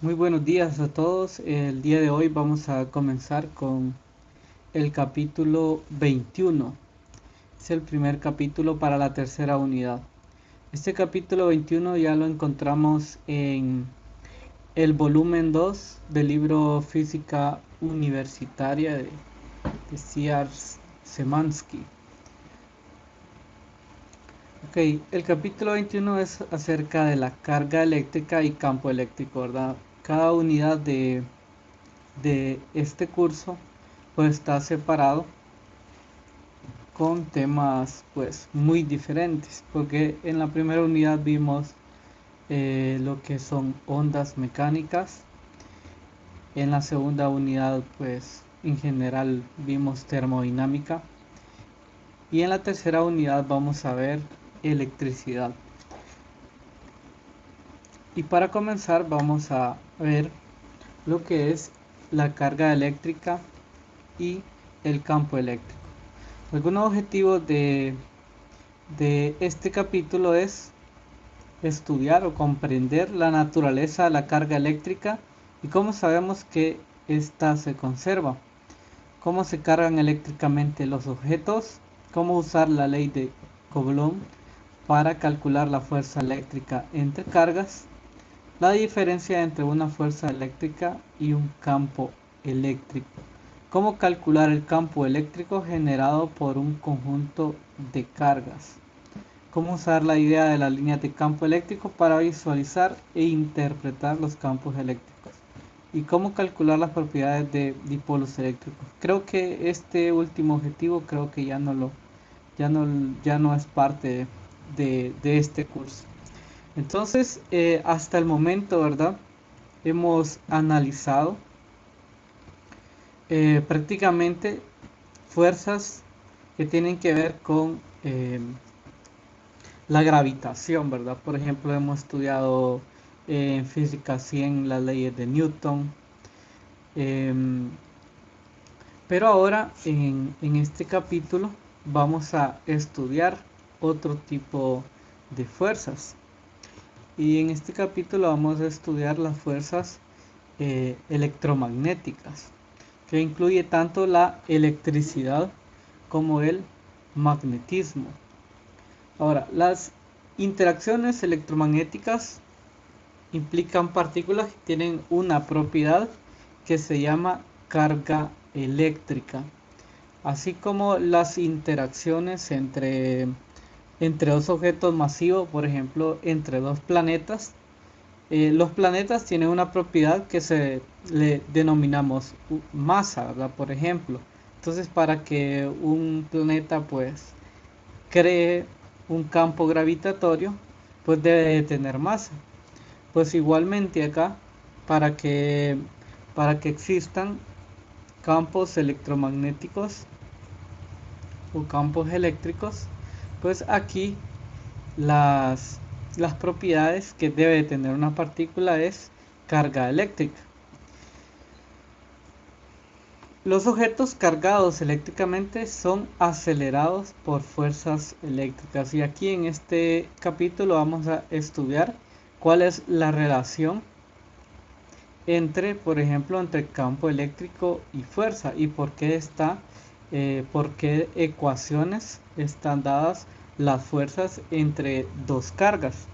Muy buenos días a todos. El día de hoy vamos a comenzar con el capítulo 21. Es el primer capítulo para la tercera unidad. Este capítulo 21 ya lo encontramos en el volumen 2 del libro Física Universitaria de C.R. Szymanski. Ok, el capítulo 21 es acerca de la carga eléctrica y campo eléctrico, ¿verdad? Cada unidad de este curso pues está separado con temas pues muy diferentes, porque en la primera unidad vimos lo que son ondas mecánicas. En la segunda unidad pues en general vimos termodinámica, y en la tercera unidad vamos a ver electricidad. Y para comenzar vamos a ver lo que es la carga eléctrica y el campo eléctrico. Algunos objetivos de este capítulo es estudiar o comprender la naturaleza de la carga eléctrica y cómo sabemos que ésta se conserva, cómo se cargan eléctricamente los objetos, cómo usar la ley de Coulomb para calcular la fuerza eléctrica entre cargas, la diferencia entre una fuerza eléctrica y un campo eléctrico, cómo calcular el campo eléctrico generado por un conjunto de cargas, cómo usar la idea de las líneas de campo eléctrico para visualizar e interpretar los campos eléctricos, y cómo calcular las propiedades de dipolos eléctricos. Creo que este último objetivo creo que ya no es parte de este curso. Entonces, hasta el momento, ¿verdad? Hemos analizado prácticamente fuerzas que tienen que ver con la gravitación, ¿verdad? Por ejemplo, hemos estudiado en física 100 las leyes de Newton. em, pero ahora en este capítulo vamos a estudiar otro tipo de fuerzas. Y en este capítulo vamos a estudiar las fuerzas electromagnéticas, que incluye tanto la electricidad como el magnetismo. Ahora, las interacciones electromagnéticas implican partículas que tienen una propiedad que se llama carga eléctrica, así como las interacciones entre dos objetos masivos, por ejemplo, entre dos planetas. Los planetas tienen una propiedad que se le denominamos masa, ¿verdad? Por ejemplo. Entonces, para que un planeta pues cree un campo gravitatorio, pues debe de tener masa. Pues igualmente acá, para que, para que existan campos electromagnéticos o campos eléctricos, pues aquí las, las propiedades que debe tener una partícula es carga eléctrica. Los objetos cargados eléctricamente son acelerados por fuerzas eléctricas, y aquí en este capítulo vamos a estudiar cuál es la relación entre, por ejemplo, entre campo eléctrico y fuerza, y por qué ecuaciones están dadas las fuerzas entre dos cargas.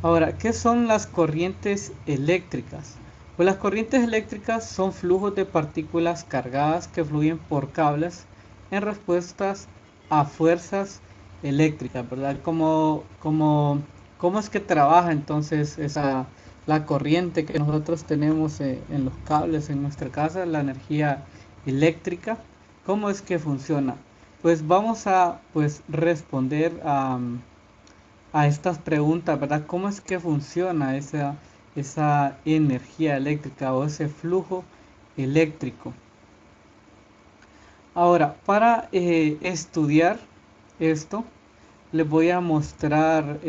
Ahora, ¿qué son las corrientes eléctricas? Pues las corrientes eléctricas son flujos de partículas cargadas que fluyen por cables en respuestas a fuerzas eléctricas, ¿verdad? ¿Cómo es que trabaja entonces la corriente que nosotros tenemos en los cables en nuestra casa, la energía eléctrica? ¿Cómo es que funciona? Pues vamos a pues responder a estas preguntas, ¿verdad? ¿Cómo es que funciona esa energía eléctrica o ese flujo eléctrico? Ahora, para estudiar esto, les voy a mostrar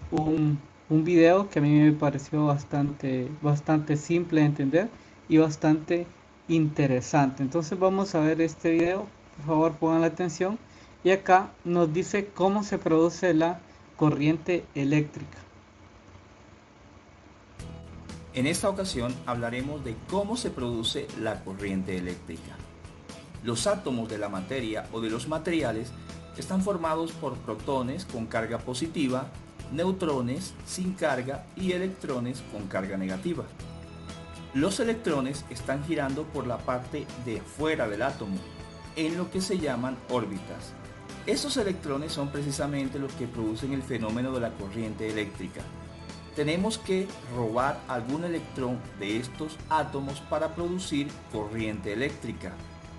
un video que a mí me pareció bastante simple de entender y bastante interesante. Entonces vamos a ver este video, por favor pongan la atención, y acá nos dice cómo se produce la corriente eléctrica. En esta ocasión hablaremos de cómo se produce la corriente eléctrica. Los átomos de la materia o de los materiales están formados por protones con carga positiva, neutrones sin carga y electrones con carga negativa. Los electrones están girando por la parte de afuera del átomo, en lo que se llaman órbitas. Esos electrones son precisamente los que producen el fenómeno de la corriente eléctrica. Tenemos que robar algún electrón de estos átomos para producir corriente eléctrica.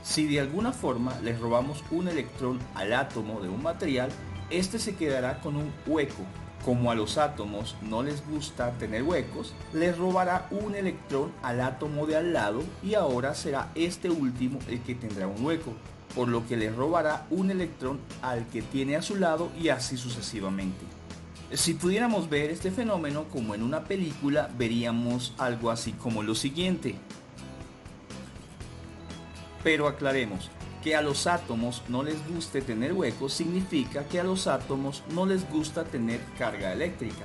Si de alguna forma les robamos un electrón al átomo de un material, este se quedará con un hueco. Como a los átomos no les gusta tener huecos, les robará un electrón al átomo de al lado y ahora será este último el que tendrá un hueco, por lo que les robará un electrón al que tiene a su lado y así sucesivamente. Si pudiéramos ver este fenómeno como en una película, veríamos algo así como lo siguiente. Pero aclaremos, que a los átomos no les guste tener huecos significa que a los átomos no les gusta tener carga eléctrica.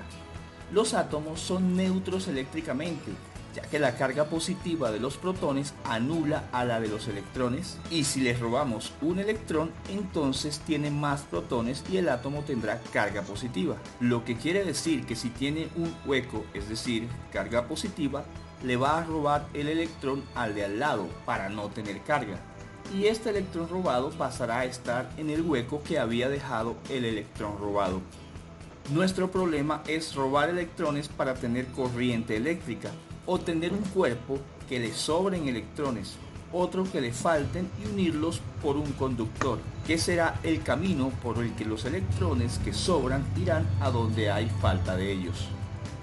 Los átomos son neutros eléctricamente, ya que la carga positiva de los protones anula a la de los electrones, y si les robamos un electrón, entonces tiene más protones y el átomo tendrá carga positiva. Lo que quiere decir que si tiene un hueco, es decir, carga positiva, le va a robar el electrón al de al lado para no tener carga. Y este electrón robado pasará a estar en el hueco que había dejado el electrón robado. Nuestro problema es robar electrones para tener corriente eléctrica, o tener un cuerpo que le sobren electrones, otro que le falten y unirlos por un conductor, que será el camino por el que los electrones que sobran irán a donde hay falta de ellos.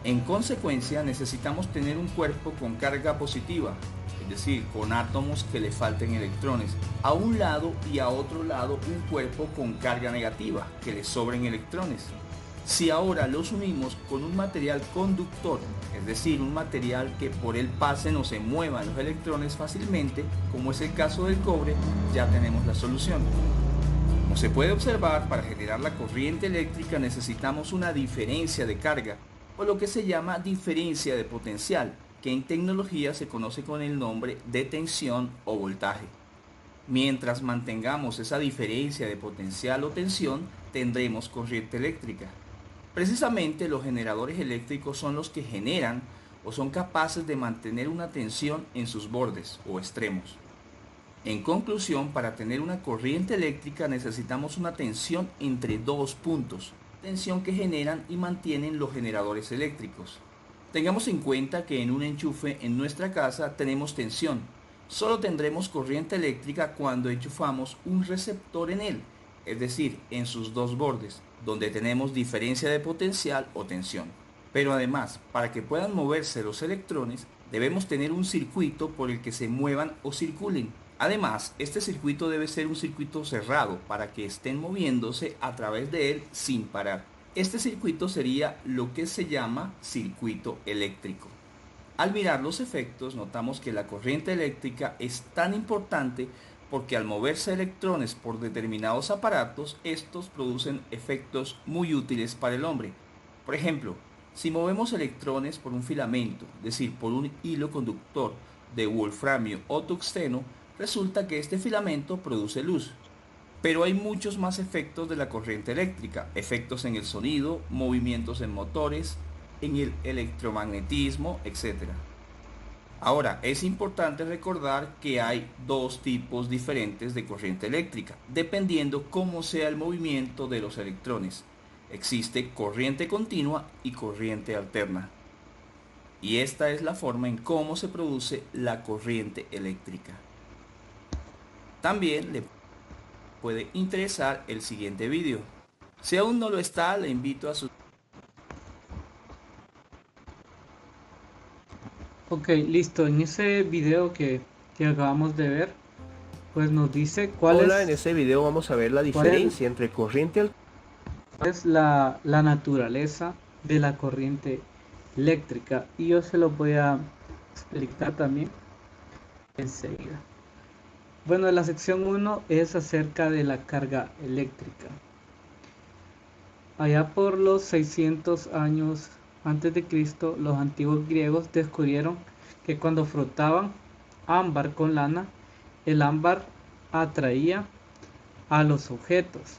En consecuencia, necesitamos tener un cuerpo con carga positiva, es decir, con átomos que le falten electrones, a un lado y a otro lado un cuerpo con carga negativa, que le sobren electrones. Si ahora los unimos con un material conductor, es decir, un material que por él pasen o se muevan los electrones fácilmente, como es el caso del cobre, ya tenemos la solución. Como se puede observar, para generar la corriente eléctrica necesitamos una diferencia de carga, o lo que se llama diferencia de potencial, que en tecnología se conoce con el nombre de tensión o voltaje. Mientras mantengamos esa diferencia de potencial o tensión, tendremos corriente eléctrica. Precisamente los generadores eléctricos son los que generan o son capaces de mantener una tensión en sus bordes o extremos. En conclusión, para tener una corriente eléctrica necesitamos una tensión entre dos puntos, tensión que generan y mantienen los generadores eléctricos. Tengamos en cuenta que en un enchufe en nuestra casa tenemos tensión. Solo tendremos corriente eléctrica cuando enchufamos un receptor en él, es decir, en sus dos bordes, donde tenemos diferencia de potencial o tensión. Pero además, para que puedan moverse los electrones, debemos tener un circuito por el que se muevan o circulen. Además, este circuito debe ser un circuito cerrado para que estén moviéndose a través de él sin parar. Este circuito sería lo que se llama circuito eléctrico. Al mirar los efectos, notamos que la corriente eléctrica es tan importante porque al moverse electrones por determinados aparatos, estos producen efectos muy útiles para el hombre. Por ejemplo, si movemos electrones por un filamento, es decir, por un hilo conductor de wolframio o tungsteno, resulta que este filamento produce luz. Pero hay muchos más efectos de la corriente eléctrica, efectos en el sonido, movimientos en motores, en el electromagnetismo, etc. Ahora, es importante recordar que hay dos tipos diferentes de corriente eléctrica, dependiendo cómo sea el movimiento de los electrones. Existe corriente continua y corriente alterna. Y esta es la forma en cómo se produce la corriente eléctrica. También le puede interesar el siguiente vídeo. Si aún no lo está, le invito a suscribirse. Ok, listo. En ese video que acabamos de ver, pues nos dice Hola, en este video vamos a ver la cuál diferencia entre corriente es la naturaleza de la corriente eléctrica. Y yo se lo voy a explicar también enseguida. Bueno, la sección 1 es acerca de la carga eléctrica. Allá por los 600 años antes de Cristo, los antiguos griegos descubrieron que cuando frotaban ámbar con lana, el ámbar atraía a los objetos.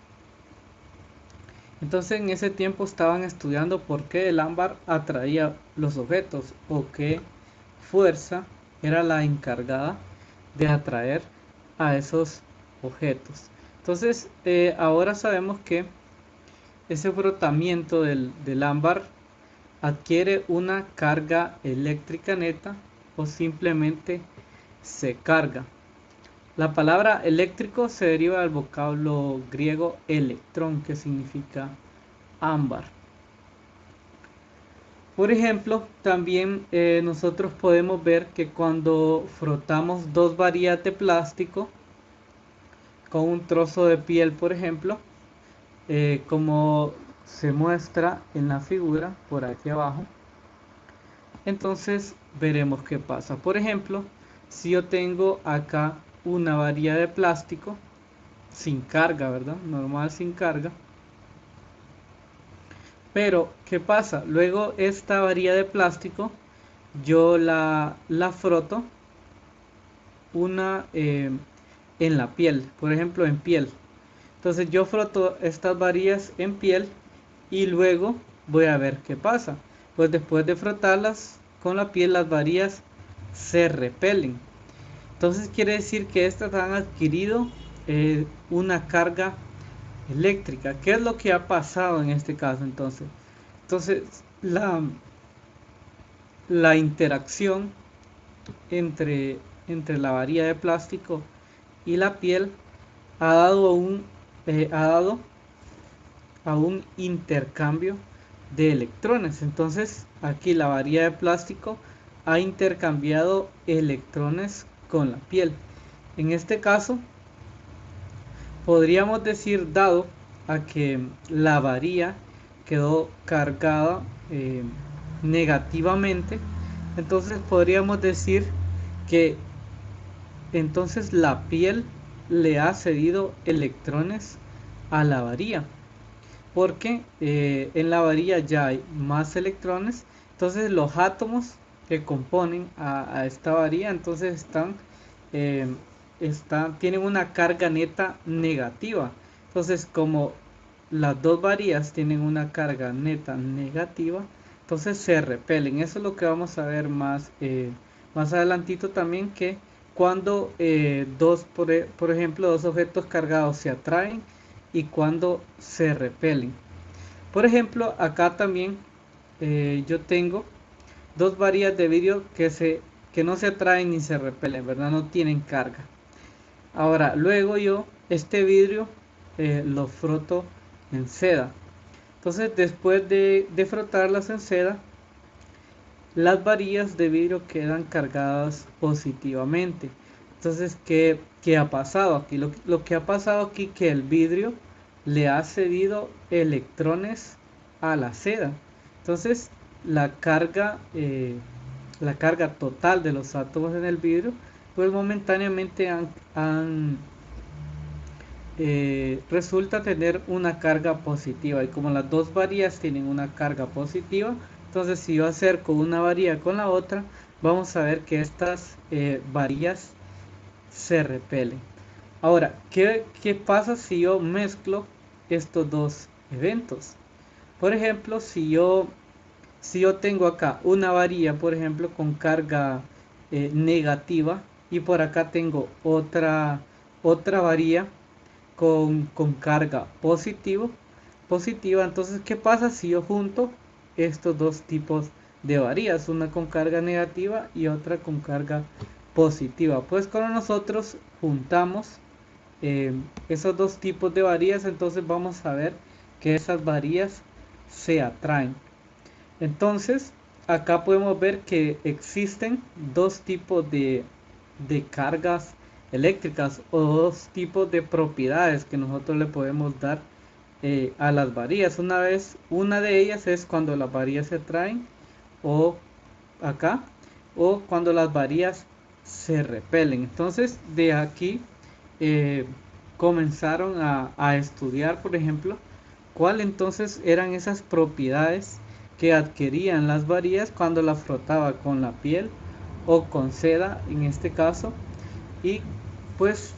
Entonces en ese tiempo estaban estudiando por qué el ámbar atraía los objetos o qué fuerza era la encargada de atraer a esos objetos. Entonces ahora sabemos que ese frotamiento del ámbar adquiere una carga eléctrica neta o simplemente se carga. La palabra eléctrico se deriva del vocablo griego electrón, que significa ámbar. Por ejemplo, también nosotros podemos ver que cuando frotamos dos varillas de plástico con un trozo de piel, por ejemplo, como se muestra en la figura por aquí abajo, entonces veremos qué pasa. Por ejemplo, si yo tengo acá una varilla de plástico sin carga, ¿verdad? Normal, sin carga. Pero, ¿qué pasa? Luego esta varilla de plástico yo la froto en la piel, por ejemplo en piel. Entonces yo froto estas varillas en piel y luego voy a ver qué pasa. Pues después de frotarlas con la piel, las varillas se repelen. Entonces quiere decir que estas han adquirido una carga eléctrica. ¿Qué es lo que ha pasado en este caso entonces? Entonces la interacción entre la varilla de plástico y la piel ha dado a un intercambio de electrones. Entonces aquí la varilla de plástico ha intercambiado electrones con la piel. En este caso podríamos decir, dado a que la varilla quedó cargada negativamente, entonces podríamos decir que entonces la piel le ha cedido electrones a la varilla, porque en la varilla ya hay más electrones. Entonces los átomos que componen a esta varilla entonces tienen una carga neta negativa. Entonces como las dos varillas tienen una carga neta negativa, entonces se repelen. Eso es lo que vamos a ver más adelantito también, que cuando por ejemplo dos objetos cargados se atraen y cuando se repelen. Por ejemplo acá también yo tengo dos varillas de vidrio que no se atraen ni se repelen, ¿verdad? No tienen carga. Ahora luego yo este vidrio lo froto en seda. Entonces después de frotarlas en seda, las varillas de vidrio quedan cargadas positivamente. Entonces, ¿qué ha pasado aquí? Lo que ha pasado aquí, que el vidrio le ha cedido electrones a la seda. Entonces la carga total de los átomos en el vidrio pues momentáneamente resulta tener una carga positiva, y como las dos varillas tienen una carga positiva, entonces si yo acerco una varilla con la otra, vamos a ver que estas varillas se repelen. Ahora, ¿qué pasa si yo mezclo estos dos eventos? Por ejemplo, si yo tengo acá una varilla, por ejemplo, con carga negativa, y por acá tengo otra varilla con carga positiva, entonces ¿qué pasa si yo junto estos dos tipos de varillas, una con carga negativa y otra con carga positiva? Pues cuando nosotros juntamos esos dos tipos de varillas, entonces vamos a ver que esas varillas se atraen. Entonces acá podemos ver que existen dos tipos de cargas eléctricas, o dos tipos de propiedades que nosotros le podemos dar a las varillas. Una de ellas es cuando las varillas se atraen, o acá, o cuando las varillas se repelen. Entonces de aquí comenzaron a estudiar, por ejemplo, cuál entonces eran esas propiedades que adquirían las varillas cuando la frotaba con la piel o con seda en este caso, y pues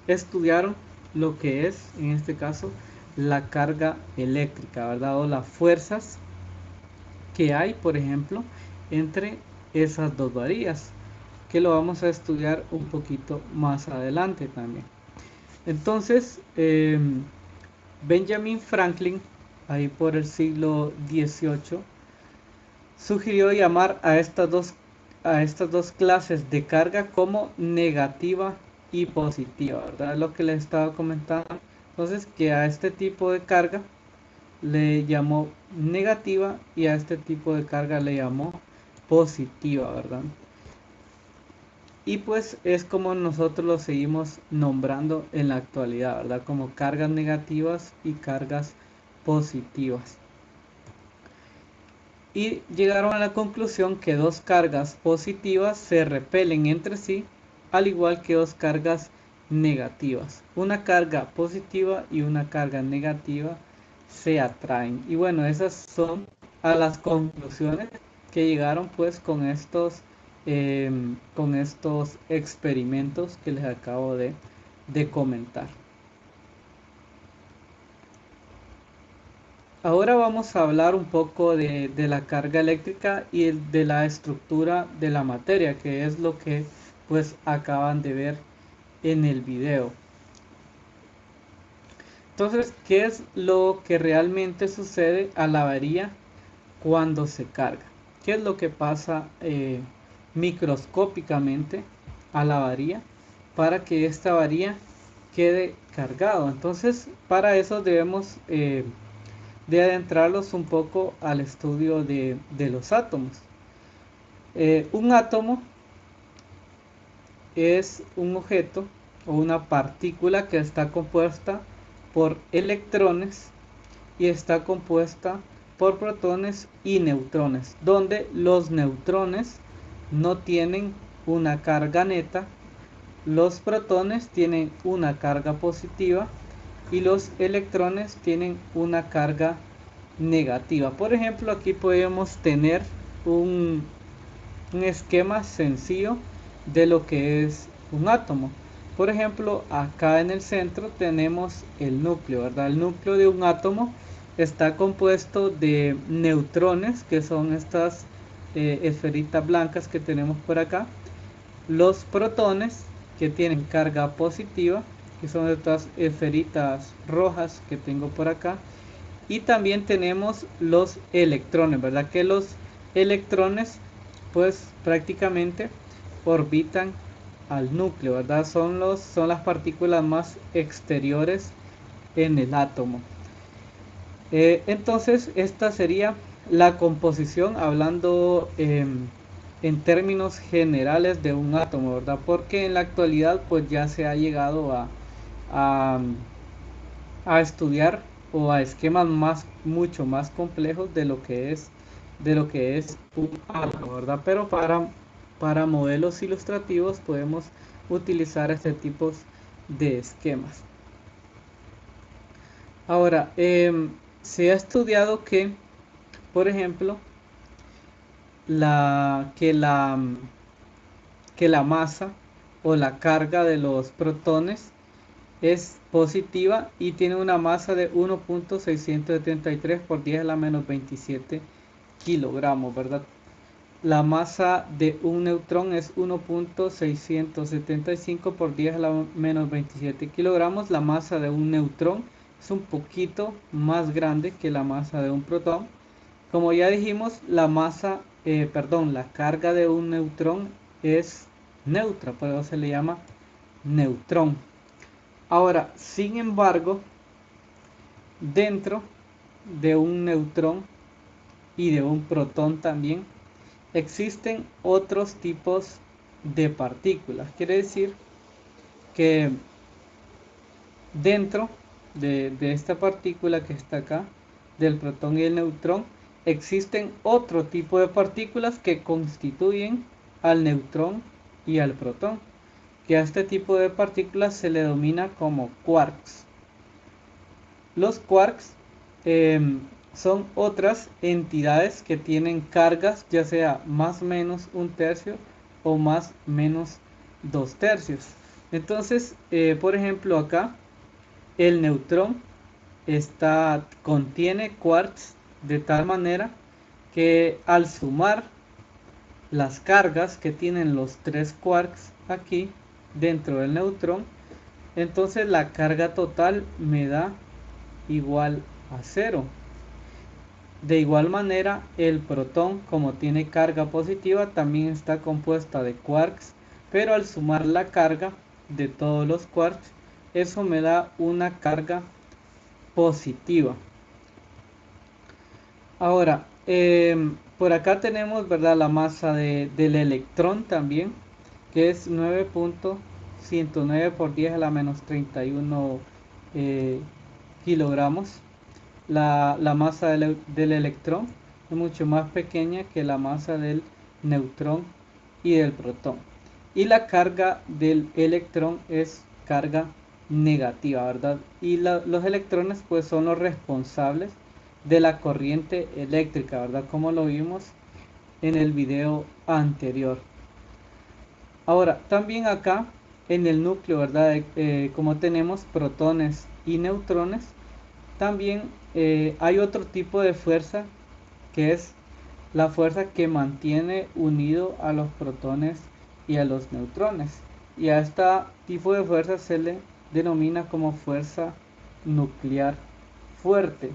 estudiaron lo que es en este caso la carga eléctrica, ¿verdad? O las fuerzas que hay, por ejemplo, entre esas dos varillas, que lo vamos a estudiar un poquito más adelante también. Entonces, Benjamin Franklin, ahí por el siglo XVIII, sugirió llamar a estas dos clases de carga como negativa y positiva, ¿verdad? Lo que les estaba comentando. Entonces, que a este tipo de carga le llamó negativa y a este tipo de carga le llamó positiva, ¿verdad? Y pues es como nosotros lo seguimos nombrando en la actualidad, ¿verdad? Como cargas negativas y cargas positivas. Y llegaron a la conclusión que dos cargas positivas se repelen entre sí, al igual que dos cargas negativas. Una carga positiva y una carga negativa se atraen. Y bueno, esas son a las conclusiones que llegaron pues con estos experimentos que les acabo de comentar. Ahora vamos a hablar un poco de la carga eléctrica y de la estructura de la materia, que es lo que pues acaban de ver en el video. Entonces, ¿qué es lo que realmente sucede a la varilla cuando se carga? ¿Qué es lo que pasa microscópicamente a la varilla para que esta varilla quede cargado? Entonces, para eso debemos de adentrarlos un poco al estudio de los átomos. Un átomo es un objeto o una partícula que está compuesta por electrones y está compuesta por protones y neutrones, donde los neutrones no tienen una carga neta, los protones tienen una carga positiva y los electrones tienen una carga negativa. Por ejemplo, aquí podemos tener un esquema sencillo de lo que es un átomo. Por ejemplo, acá en el centro tenemos el núcleo, ¿verdad? El núcleo de un átomo está compuesto de neutrones, que son estas esferitas blancas que tenemos por acá, los protones, que tienen carga positiva, que son estas esferitas rojas que tengo por acá, y también tenemos los electrones, ¿verdad? Que los electrones pues prácticamente orbitan al núcleo, ¿verdad? Son las partículas más exteriores en el átomo. Entonces esta sería la composición, hablando en términos generales de un átomo, ¿verdad? Porque en la actualidad pues ya se ha llegado a, a estudiar o a esquemas mucho más complejos de lo que es un átomo, ¿verdad? Pero para modelos ilustrativos podemos utilizar este tipo de esquemas. Ahora, se ha estudiado que, por ejemplo, que la masa o la carga de los protones es positiva y tiene una masa de 1.673 por 10 a la menos 27 kilogramos, ¿verdad? La masa de un neutrón es 1.675 por 10 a la menos 27 kilogramos. La masa de un neutrón es un poquito más grande que la masa de un protón. Como ya dijimos, la carga de un neutrón es neutra, por eso se le llama neutrón. Ahora, sin embargo, dentro de un neutrón y de un protón también existen otros tipos de partículas. Quiere decir que dentro de esta partícula que está acá, del protón y el neutrón, existen otro tipo de partículas que constituyen al neutrón y al protón, que a este tipo de partículas se le denomina como quarks. Los quarks son otras entidades que tienen cargas, ya sea más o menos un tercio o más o menos dos tercios. Entonces, por ejemplo, acá el neutrón contiene quarks de tal manera que al sumar las cargas que tienen los tres quarks aquí dentro del neutrón, entonces la carga total me da igual a cero. De igual manera, el protón, como tiene carga positiva, también está compuesta de quarks, pero al sumar la carga de todos los quarks, eso me da una carga positiva. Ahora, por acá tenemos, ¿verdad?, la masa del electrón también, que es 9.109 por 10 a la menos 31 kilogramos. La masa del electrón es mucho más pequeña que la masa del neutrón y del protón. Y la carga del electrón es carga negativa, ¿verdad? Y los electrones pues son los responsables de la corriente eléctrica, ¿verdad? Como lo vimos en el video anterior. Ahora, también acá en el núcleo, ¿verdad? Como tenemos protones y neutrones, también hay otro tipo de fuerza que es la fuerza que mantiene unido a los protones y a los neutrones. Y a este tipo de fuerza se le denomina como fuerza nuclear fuerte.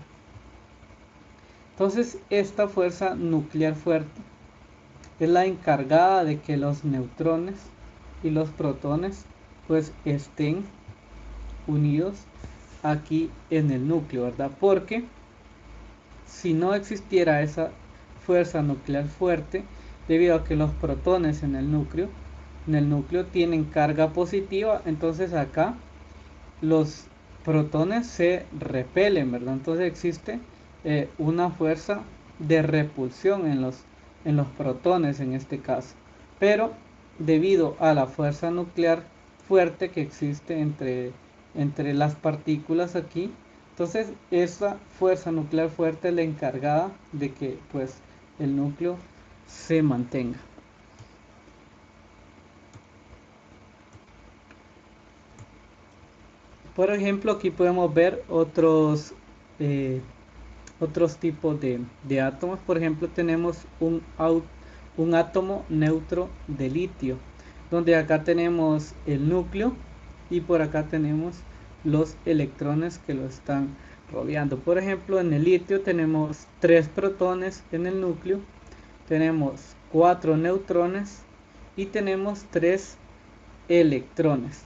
Entonces, esta fuerza nuclear fuerte es la encargada de que los neutrones y los protones pues estén unidos aquí en el núcleo, ¿verdad? Porque si no existiera esa fuerza nuclear fuerte, debido a que los protones en el núcleo tienen carga positiva, entonces acá los protones se repelen, ¿verdad? Entonces existe una fuerza de repulsión en los protones en este caso. Pero debido a la fuerza nuclear fuerte que existe entre las partículas aquí, entonces esa fuerza nuclear fuerte es la encargada de que pues el núcleo se mantenga. Por ejemplo, aquí podemos ver otros tipos de átomos. Por ejemplo, tenemos un átomo neutro de litio, donde acá tenemos el núcleo y por acá tenemos los electrones que lo están rodeando. Por ejemplo, en el litio tenemos 3 protones en el núcleo, tenemos 4 neutrones y tenemos 3 electrones.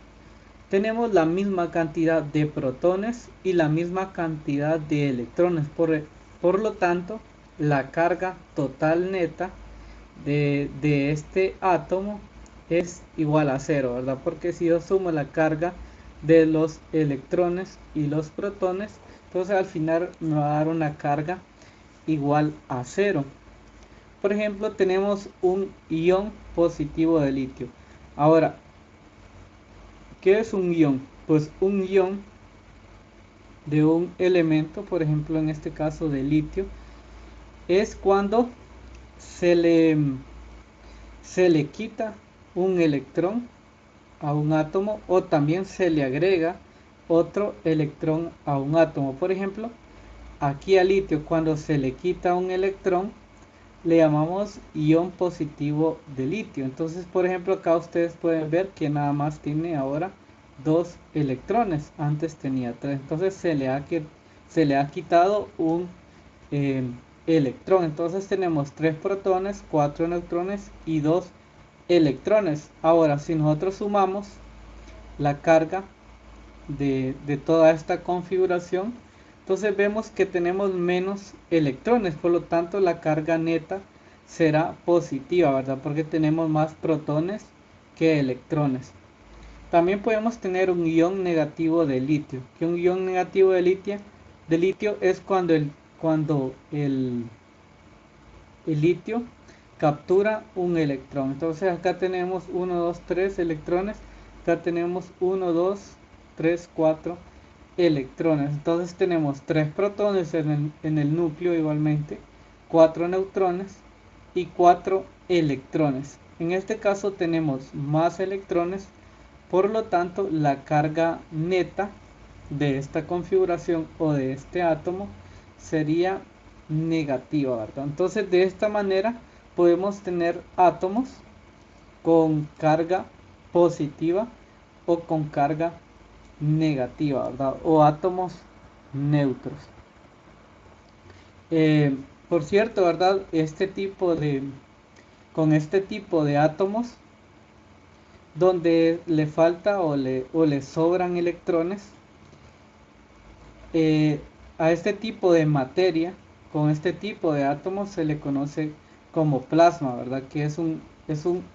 Tenemos la misma cantidad de protones y la misma cantidad de electrones. Por lo tanto, la carga total neta de este átomo es igual a 0, ¿verdad? Porque si yo sumo la carga de los electrones y los protones, entonces al final me va a dar una carga igual a 0. Por ejemplo, tenemos un ion positivo de litio. Ahora, ¿qué es un ion? Pues un ion de un elemento, por ejemplo en este caso de litio, es cuando se le quita un electrón a un átomo o también se le agrega otro electrón a un átomo. Por ejemplo, aquí al litio cuando se le quita un electrón le llamamos ion positivo de litio. Entonces, por ejemplo, acá ustedes pueden ver que nada más tiene ahora 2 electrones, antes tenía 3. Entonces se le ha quitado un electrón. Entonces tenemos 3 protones, 4 neutrones y 2 electrones. Ahora, si nosotros sumamos la carga de toda esta configuración, entonces vemos que tenemos menos electrones, por lo tanto la carga neta será positiva, ¿verdad? Porque tenemos más protones que electrones. También podemos tener un ion negativo de litio, que un ion negativo de litio es cuando el litio captura un electrón. Entonces acá tenemos 1, 2, 3 electrones, acá tenemos 1, 2, 3, 4 electrones. Entonces tenemos 3 protones en el núcleo igualmente, 4 neutrones y 4 electrones. En este caso tenemos más electrones, por lo tanto la carga neta de esta configuración o de este átomo sería negativa, ¿verdad? Entonces de esta manera podemos tener átomos con carga positiva o con carga negativa, ¿verdad? O átomos neutros. Por cierto, ¿verdad? Con este tipo de átomos, donde le falta o le sobran electrones, a este tipo de materia, con este tipo de átomos se le conoce como plasma, ¿verdad? Que es un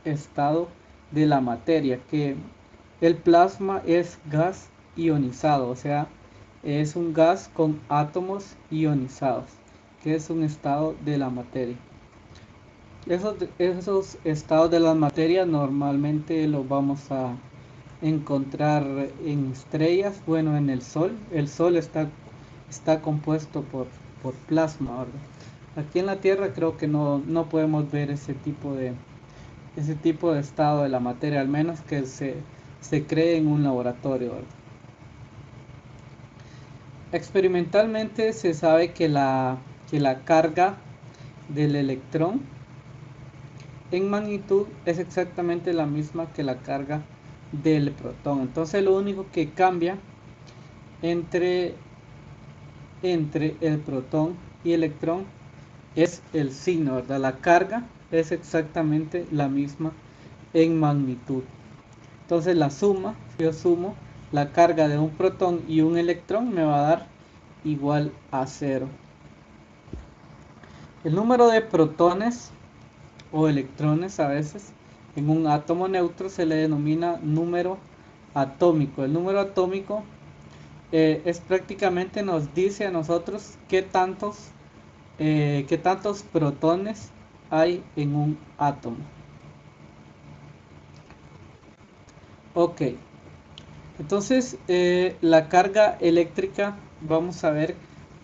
estado de la materia, que el plasma es gas ionizado, o sea, es un gas con átomos ionizados, que es un estado de la materia. Esos estados de la materia normalmente los vamos a encontrar en estrellas, bueno, en el Sol. El Sol está compuesto por plasma, ¿verdad? Aquí en la Tierra creo que no podemos ver ese tipo de estado de la materia, al menos que se cree en un laboratorio, ¿verdad? Experimentalmente se sabe que la carga del electrón en magnitud es exactamente la misma que la carga del protón. Entonces lo único que cambia entre el protón y electrón es el signo, ¿verdad? La carga es exactamente la misma en magnitud. Entonces la suma, si yo sumo la carga de un protón y un electrón, me va a dar igual a 0. El número de protones o electrones a veces en un átomo neutro se le denomina número atómico. El número atómico es prácticamente nos dice a nosotros qué tantos protones hay en un átomo. Ok, entonces la carga eléctrica vamos a ver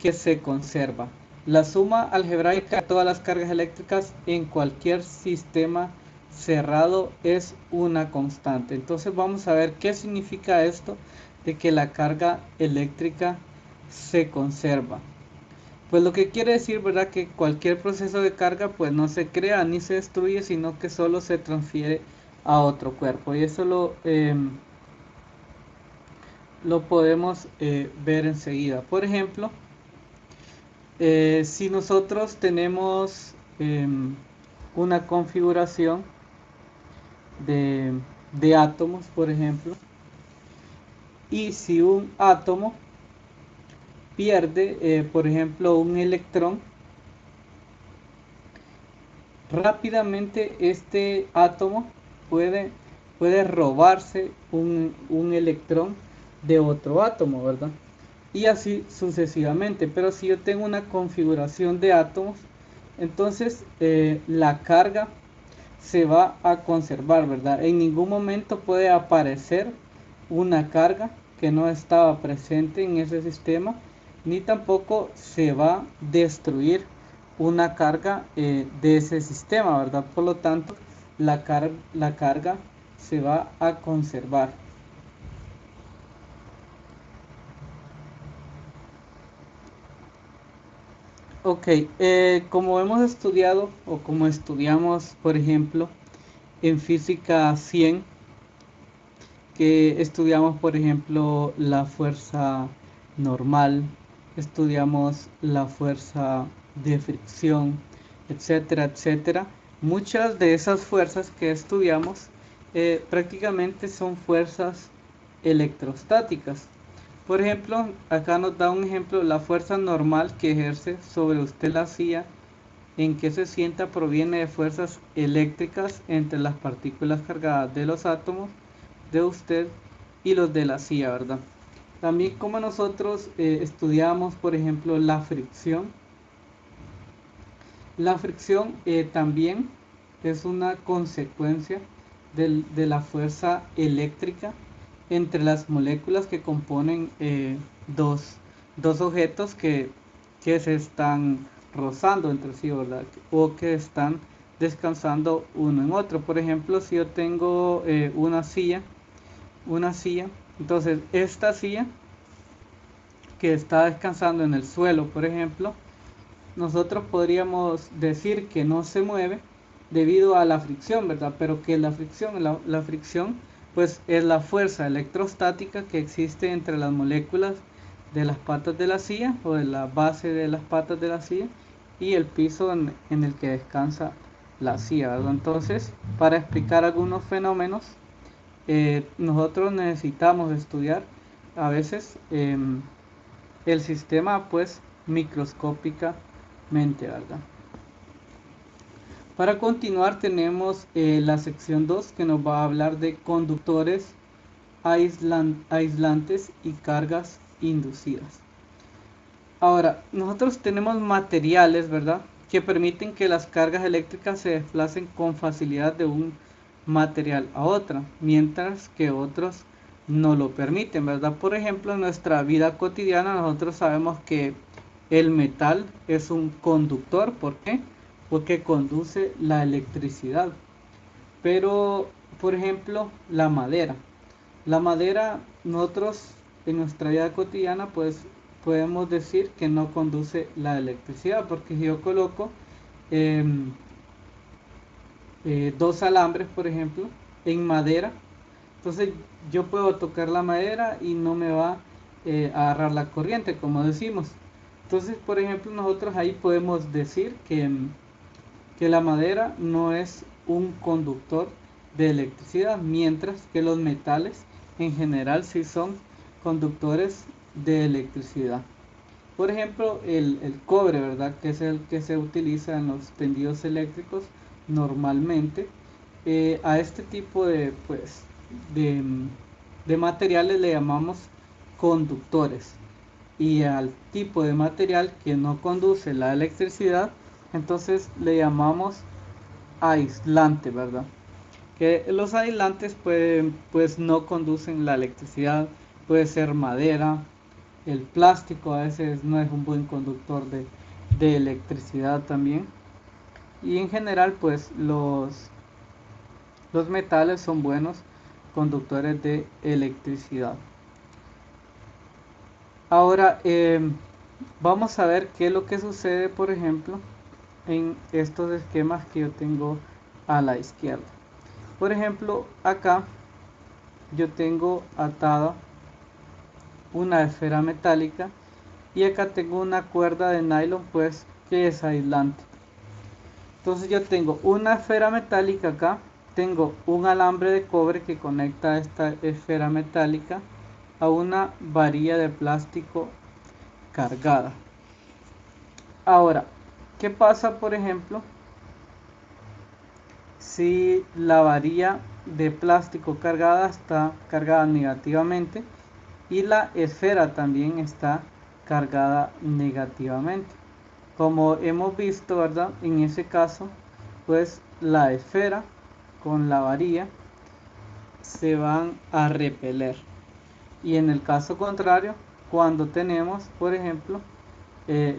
que se conserva. La suma algebraica de todas las cargas eléctricas en cualquier sistema cerrado es una constante. Entonces vamos a ver qué significa esto de que la carga eléctrica se conserva. Pues lo que quiere decir, ¿verdad? Que cualquier proceso de carga pues no se crea ni se destruye, sino que solo se transfiere a otro cuerpo. Y eso lo podemos ver enseguida. Por ejemplo, si nosotros tenemos una configuración de átomos, por ejemplo, y si un átomo pierde, por ejemplo, un electrón, rápidamente este átomo puede robarse un electrón de otro átomo, ¿verdad? Y así sucesivamente. Pero si yo tengo una configuración de átomos, entonces la carga se va a conservar, ¿verdad? En ningún momento puede aparecer una carga que no estaba presente en ese sistema, ni tampoco se va a destruir una carga de ese sistema, ¿verdad? Por lo tanto, la carga se va a conservar. Ok, como hemos estudiado o como estudiamos, por ejemplo, en física 100, que estudiamos, por ejemplo, la fuerza normal, estudiamos la fuerza de fricción, etcétera, etcétera. Muchas de esas fuerzas que estudiamos prácticamente son fuerzas electrostáticas. Por ejemplo, acá nos da un ejemplo, la fuerza normal que ejerce sobre usted la silla en que se sienta proviene de fuerzas eléctricas entre las partículas cargadas de los átomos de usted y los de la silla, ¿verdad? También como nosotros estudiamos, por ejemplo, la fricción. La fricción también es una consecuencia de la fuerza eléctrica entre las moléculas que componen dos, dos objetos que se están rozando entre sí, ¿verdad? O que están descansando uno en otro. Por ejemplo, si yo tengo una silla, entonces esta silla que está descansando en el suelo, por ejemplo, nosotros podríamos decir que no se mueve debido a la fricción, ¿verdad? Pero que la fricción pues es la fuerza electrostática que existe entre las moléculas de las patas de la silla o de la base de las patas de la silla y el piso en el que descansa la silla, ¿verdad? Entonces, para explicar algunos fenómenos, nosotros necesitamos estudiar a veces el sistema pues microscópicamente, ¿verdad? Para continuar tenemos la sección 2 que nos va a hablar de conductores, aislantes y cargas inducidas. Ahora, nosotros tenemos materiales, ¿verdad?, que permiten que las cargas eléctricas se desplacen con facilidad de un material a otro, mientras que otros no lo permiten, ¿verdad? Por ejemplo, en nuestra vida cotidiana nosotros sabemos que el metal es un conductor. ¿Por qué? Porque conduce la electricidad. Pero, por ejemplo, la madera. La madera, nosotros en nuestra vida cotidiana, pues podemos decir que no conduce la electricidad, porque si yo coloco eh, dos alambres, por ejemplo, en madera, entonces yo puedo tocar la madera y no me va a agarrar la corriente, como decimos. Entonces, por ejemplo, nosotros ahí podemos decir que la madera no es un conductor de electricidad, mientras que los metales en general sí son conductores de electricidad. Por ejemplo, el cobre, ¿verdad?, que es el que se utiliza en los tendidos eléctricos normalmente. A este tipo pues, de, de materiales le llamamos conductores, y al tipo de material que no conduce la electricidad, entonces le llamamos aislante, ¿verdad? Que los aislantes pues no conducen la electricidad. Puede ser madera, el plástico a veces no es un buen conductor de electricidad también. Y en general pues los metales son buenos conductores de electricidad. Ahora vamos a ver qué es lo que sucede, por ejemplo, en estos esquemas que yo tengo a la izquierda. Por ejemplo, acá yo tengo atada una esfera metálica y acá tengo una cuerda de nylon pues que es aislante. Entonces yo tengo una esfera metálica acá, tengo un alambre de cobre que conecta esta esfera metálica a una varilla de plástico cargada. Ahora, ¿qué pasa, por ejemplo, si la varilla de plástico cargada está cargada negativamente y la esfera también está cargada negativamente? Como hemos visto, ¿verdad?, en ese caso, pues la esfera con la varilla se van a repeler. Y en el caso contrario, cuando tenemos, por ejemplo,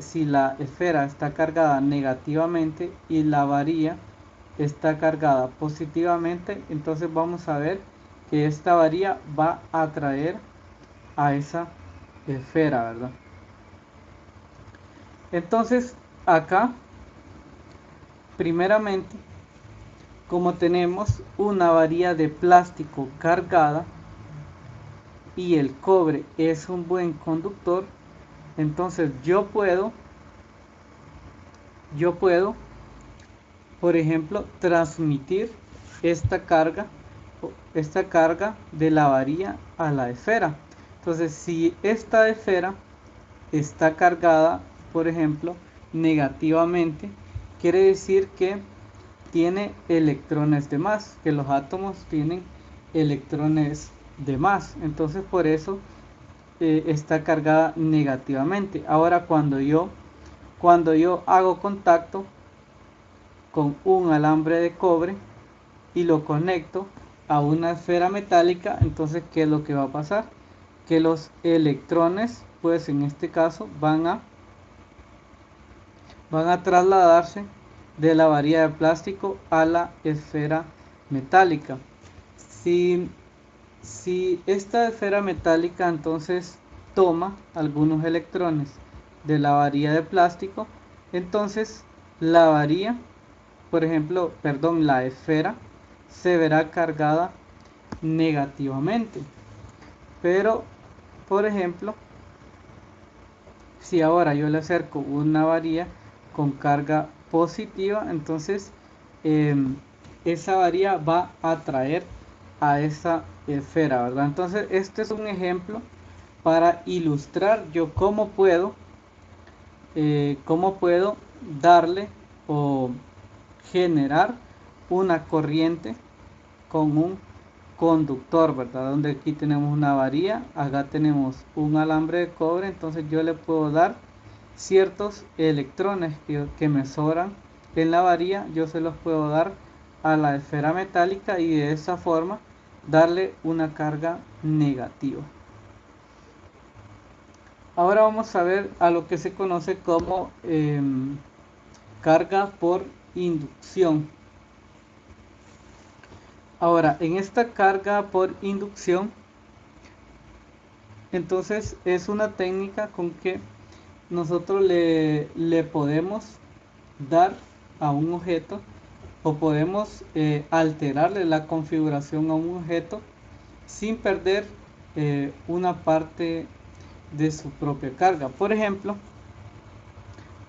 si la esfera está cargada negativamente y la varilla está cargada positivamente, entonces vamos a ver que esta varilla va a atraer a esa esfera, ¿verdad? Entonces acá, primeramente, como tenemos una varilla de plástico cargada y el cobre es un buen conductor, entonces yo puedo, por ejemplo, transmitir esta carga de la varilla a la esfera. Entonces, si esta esfera está cargada, por ejemplo, negativamente, quiere decir que tiene electrones de más, que los átomos tienen electrones de más. Entonces, por eso está cargada negativamente. Ahora, cuando yo hago contacto con un alambre de cobre y lo conecto a una esfera metálica, entonces ¿qué es lo que va a pasar? Que los electrones después en este caso van a trasladarse de la varilla de plástico a la esfera metálica. Si esta esfera metálica entonces toma algunos electrones de la varilla de plástico, entonces la varilla, por ejemplo, la esfera se verá cargada negativamente. Pero, por ejemplo, si ahora yo le acerco una varilla con carga positiva, entonces esa varilla va a atraer a esa esfera, ¿verdad? Entonces este es un ejemplo para ilustrar yo cómo puedo darle o generar una corriente con un conductor, ¿verdad? Donde aquí tenemos una varilla, acá tenemos un alambre de cobre, entonces yo le puedo dar ciertos electrones que me sobran en la varilla, yo se los puedo dar a la esfera metálica y de esa forma darle una carga negativa. Ahora vamos a ver a lo que se conoce como carga por inducción. Ahora, en esta carga por inducción, entonces es una técnica con que nosotros le podemos dar a un objeto o podemos alterarle la configuración a un objeto sin perder una parte de su propia carga. Por ejemplo,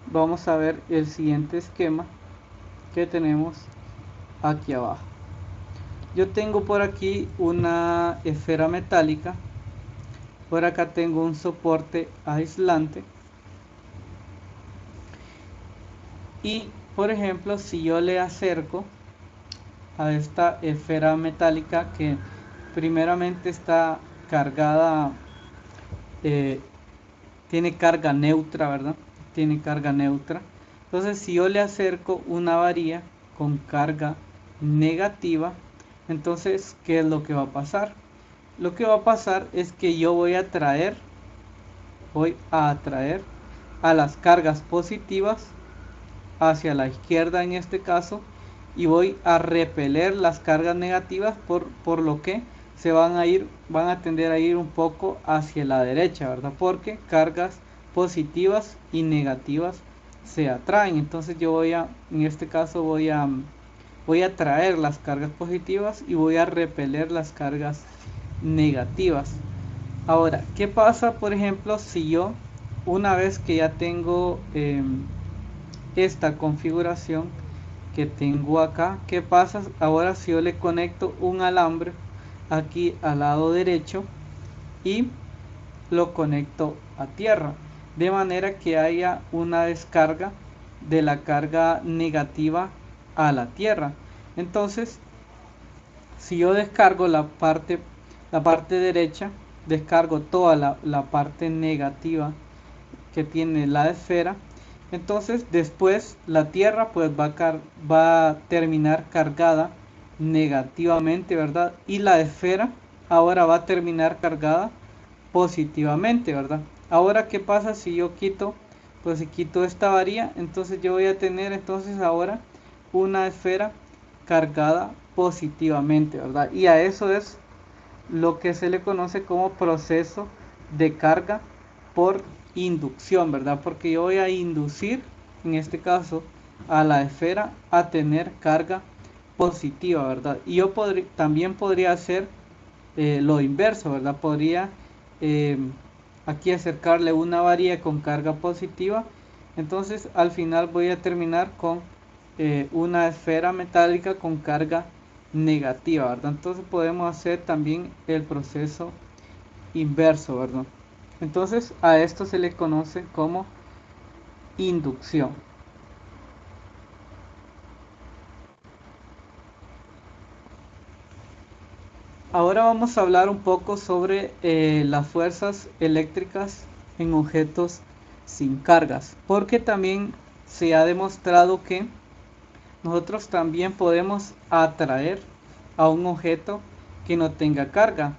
vamos a ver el siguiente esquema que tenemos aquí abajo. Yo tengo por aquí una esfera metálica, por acá tengo un soporte aislante y por ejemplo si yo le acerco a esta esfera metálica que primeramente está cargada, tiene carga neutra, ¿verdad? Tiene carga neutra. Entonces si yo le acerco una varilla con carga negativa, entonces ¿qué es lo que va a pasar? Lo que va a pasar es que yo voy a atraer a las cargas positivas hacia la izquierda en este caso y voy a repeler las cargas negativas, por lo que van a tender a ir un poco hacia la derecha, ¿verdad? Porque cargas positivas y negativas se atraen. Entonces yo en este caso voy a traer las cargas positivas y voy a repeler las cargas negativas. Ahora, ¿qué pasa por ejemplo si yo, una vez que ya tengo esta configuración que tengo acá, qué pasa ahora si yo le conecto un alambre aquí al lado derecho y lo conecto a tierra, de manera que haya una descarga de la carga negativa a la tierra? Entonces si yo descargo la parte derecha, descargo toda la parte negativa que tiene la esfera, entonces después la tierra pues va a terminar cargada negativamente, ¿verdad? Y la esfera ahora va a terminar cargada positivamente, ¿verdad? Ahora, ¿qué pasa si yo quito? Pues si quito esta varilla, entonces yo voy a tener entonces ahora una esfera cargada positivamente, ¿verdad? Y a eso es lo que se le conoce como proceso de carga por inducción, ¿verdad? Porque yo voy a inducir, en este caso, a la esfera a tener carga positiva, ¿verdad? Y yo también podría hacer lo inverso, ¿verdad? Podría aquí acercarle una varilla con carga positiva, entonces al final voy a terminar con una esfera metálica con carga negativa, ¿verdad? Entonces podemos hacer también el proceso inverso, ¿verdad? Entonces a esto se le conoce como inducción. Ahora vamos a hablar un poco sobre las fuerzas eléctricas en objetos sin cargas, porque también se ha demostrado que nosotros también podemos atraer a un objeto que no tenga carga.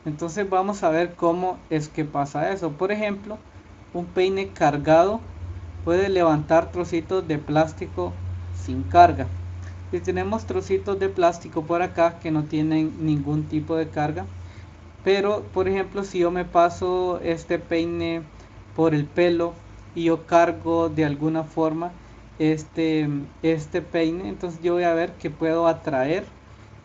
Entonces vamos a ver cómo es que pasa eso. Por ejemplo, un peine cargado puede levantar trocitos de plástico sin carga. Si tenemos trocitos de plástico por acá que no tienen ningún tipo de carga, pero por ejemplo si yo me paso este peine por el pelo y yo cargo de alguna forma este peine, entonces yo voy a ver que puedo atraer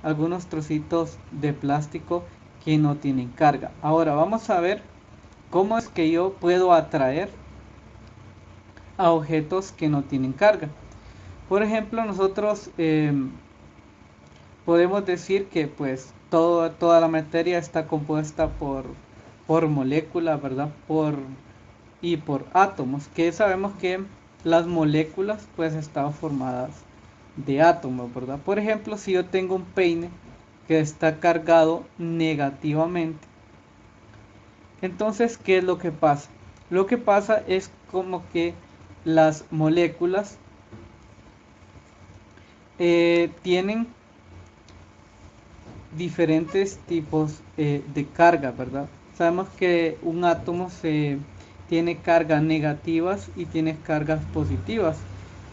algunos trocitos de plástico que no tienen carga. Ahora vamos a ver cómo es que yo puedo atraer a objetos que no tienen carga. Por ejemplo, nosotros podemos decir que pues toda la materia está compuesta por moléculas, ¿verdad? Y por átomos, que sabemos que las moléculas pues están formadas de átomos, ¿verdad? Por ejemplo, si yo tengo un peine que está cargado negativamente, entonces, ¿qué es lo que pasa? Lo que pasa es como que las moléculas tienen diferentes tipos de carga, ¿verdad? Sabemos que un átomo tiene cargas negativas y tiene cargas positivas.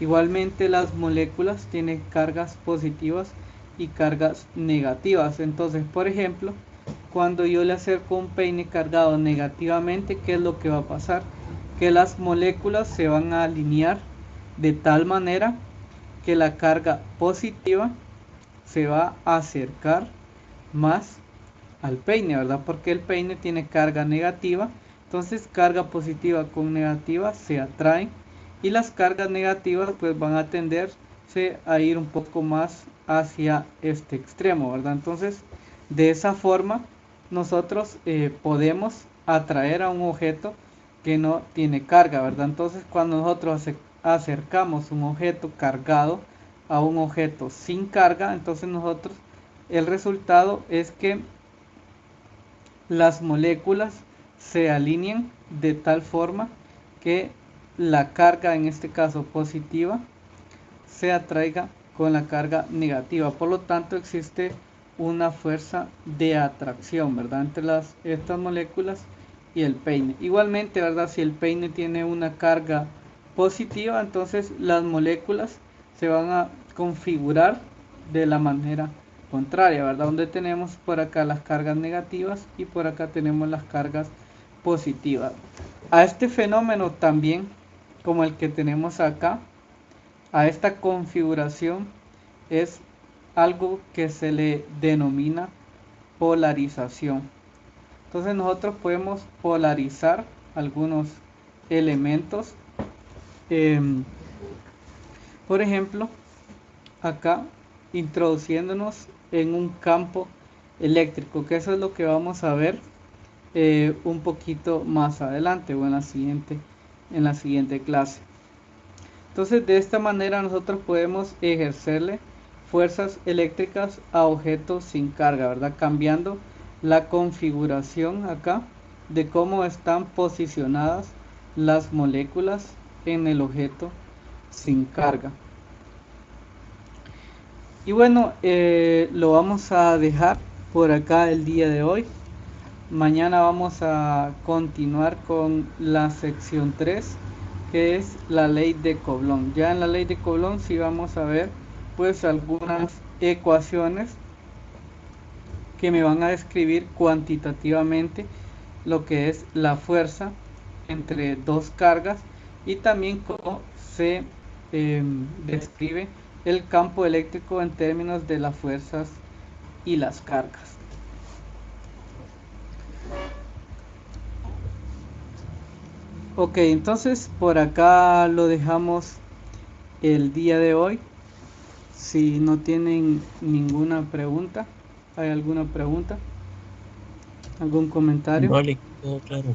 Igualmente las moléculas tienen cargas positivas y cargas negativas. Entonces, por ejemplo, cuando yo le acerco un peine cargado negativamente, ¿qué es lo que va a pasar? Que las moléculas se van a alinear de tal manera que la carga positiva se va a acercar más al peine, ¿verdad? Porque el peine tiene carga negativa, entonces carga positiva con negativa se atraen y las cargas negativas pues van a tenderse a ir un poco más hacia este extremo, ¿verdad? Entonces de esa forma nosotros podemos atraer a un objeto que no tiene carga, ¿verdad? Entonces cuando nosotros acercamos un objeto cargado a un objeto sin carga, entonces nosotros el resultado es que las moléculas se alinean de tal forma que la carga, en este caso positiva, se atraiga con la carga negativa. Por lo tanto, existe una fuerza de atracción, ¿verdad? Entre estas moléculas y el peine. Igualmente, ¿verdad? Si el peine tiene una carga positiva, entonces las moléculas se van a configurar de la manera contraria, ¿verdad? Donde tenemos por acá las cargas negativas y por acá tenemos las cargas positivas. A este fenómeno también, como el que tenemos acá, a esta configuración es algo que se le denomina polarización. Entonces nosotros podemos polarizar algunos elementos. Por ejemplo, acá introduciéndonos en un campo eléctrico, que eso es lo que vamos a ver un poquito más adelante o en la siguiente clase. Entonces de esta manera nosotros podemos ejercerle fuerzas eléctricas a objetos sin carga, ¿verdad? Cambiando la configuración acá de cómo están posicionadas las moléculas en el objeto sin carga. Y bueno, lo vamos a dejar por acá el día de hoy. Mañana vamos a continuar con la sección 3, que es la ley de Coulomb. Ya en la ley de Coulomb sí vamos a ver pues algunas ecuaciones que me van a describir cuantitativamente lo que es la fuerza entre dos cargas y también cómo se describe el campo eléctrico en términos de las fuerzas y las cargas. Ok, entonces por acá lo dejamos el día de hoy. Si no tienen ninguna pregunta, ¿hay alguna pregunta? ¿Algún comentario? Vale, todo claro.